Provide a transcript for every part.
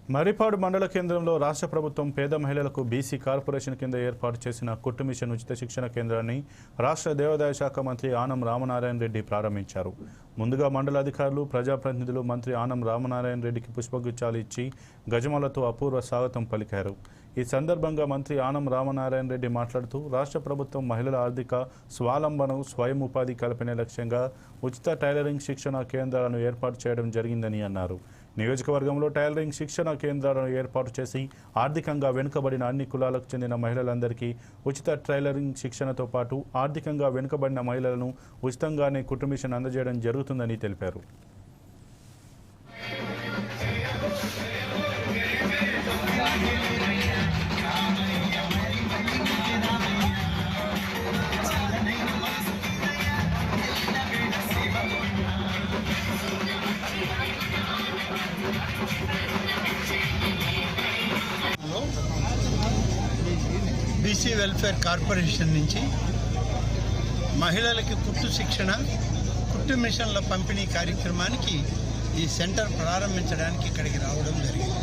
మరిపాడు మండల కేంద్రంలో రాష్ట్ర ప్రభుత్వం పేద మహిళలకు బీసీ కార్పొరేషన్ కింద ఏర్పాటు చేసిన కుట్టు మిషన్ ఉచిత శిక్షణ కేంద్రాన్ని రాష్ట్ర దేవాదాయ శాఖ మంత్రి ఆనం రామనారాయణ రెడ్డి ప్రారంభించారు. ముందుగా మండల అధికారులు, ప్రజాప్రతినిధులు మంత్రి ఆనం రామనారాయణ రెడ్డికి పుష్పగుచ్చాలు ఇచ్చి గజమాలతో అపూర్వ స్వాగతం పలికారు. ఈ సందర్భంగా మంత్రి ఆనం రామనారాయణ రెడ్డి మాట్లాడుతూ రాష్ట్ర ప్రభుత్వం మహిళల ఆర్థిక స్వావలంబన, స్వయం ఉపాధి కల్పనే లక్ష్యంగా ఉచిత టైలరింగ్ శిక్షణ కేంద్రాలను ఏర్పాటు చేయడం జరిగిందని అన్నారు. నియోజకవర్గంలో టైలరింగ్ శిక్షణ కేంద్రాలను ఏర్పాటు చేసి ఆర్థికంగా వెనుకబడిన అన్ని కులాలకు చెందిన మహిళలందరికీ ఉచిత టైలరింగ్ శిక్షణతో పాటు ఆర్థికంగా వెనుకబడిన మహిళలను ఉచితంగానే కుట్టు మిషన్ అందజేయడం జరుగుతుందని తెలిపారు. బీసీ వెల్ఫేర్ కార్పొరేషన్ నుంచి మహిళలకి కుట్టు శిక్షణ, కుట్టు మిషన్ల పంపిణీ కార్యక్రమానికి ఈ సెంటర్ ప్రారంభించడానికి ఇక్కడికి రావడం జరిగింది.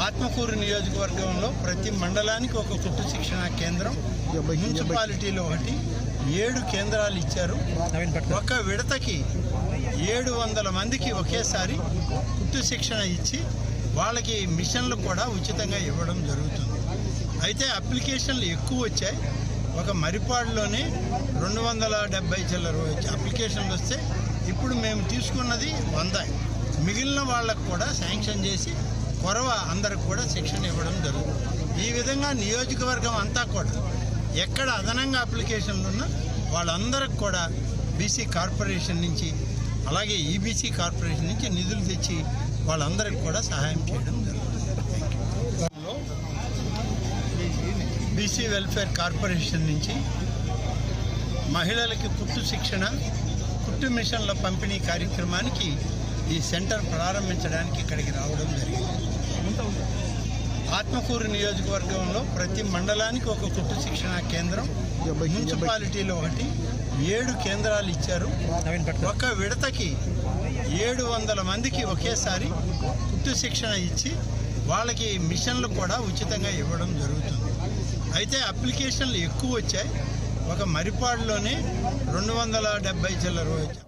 ఆత్మకూరు నియోజకవర్గంలో ప్రతి మండలానికి ఒక కుట్టు శిక్షణ కేంద్రం, మున్సిపాలిటీలో ఒకటి, 7 కేంద్రాలు ఇచ్చారు. ఒక విడతకి 700 మందికి ఒకేసారి కుట్టు శిక్షణ ఇచ్చి వాళ్ళకి మిషన్లు కూడా ఉచితంగా ఇవ్వడం జరుగుతుంది. అయితే అప్లికేషన్లు ఎక్కువ వచ్చాయి. ఒక మరిపాడులోనే 270 చిల్లర అప్లికేషన్లు వస్తే ఇప్పుడు మేము తీసుకున్నది 100. మిగిలిన వాళ్ళకు కూడా శాంక్షన్ చేసి కొరవ అందరికి కూడా శిక్షణ ఇవ్వడం జరుగుతుంది. ఈ విధంగా నియోజకవర్గం అంతా కూడా ఎక్కడ అదనంగా అప్లికేషన్లు ఉన్నా వాళ్ళందరికి కూడా బీసీ కార్పొరేషన్ నుంచి, అలాగే ఈబీసీ కార్పొరేషన్ నుంచి నిధులు తెచ్చి వాళ్ళందరికి కూడా సహాయం చేయడం జరుగుతుంది. బీసీ వెల్ఫేర్ కార్పొరేషన్ నుంచి మహిళలకి కుట్టు శిక్షణ, కుట్టు మిషన్ల పంపిణీ కార్యక్రమానికి ఈ సెంటర్ ప్రారంభించడానికి ఇక్కడికి రావడం జరిగింది. ఆత్మకూరు నియోజకవర్గంలో ప్రతి మండలానికి ఒక కుట్టు శిక్షణ కేంద్రం, మున్సిపాలిటీలో ఒకటి, 7 కేంద్రాలు ఇచ్చారు. ఒక విడతకి 700 మందికి ఒకేసారి కుట్టు శిక్షణ ఇచ్చి వాళ్ళకి మిషన్లు కూడా ఉచితంగా ఇవ్వడం జరుగుతుంది. అయితే అప్లికేషన్లు ఎక్కువ వచ్చాయి. ఒక మరిపాడులోనే 270 చిల్లర వచ్చాయి.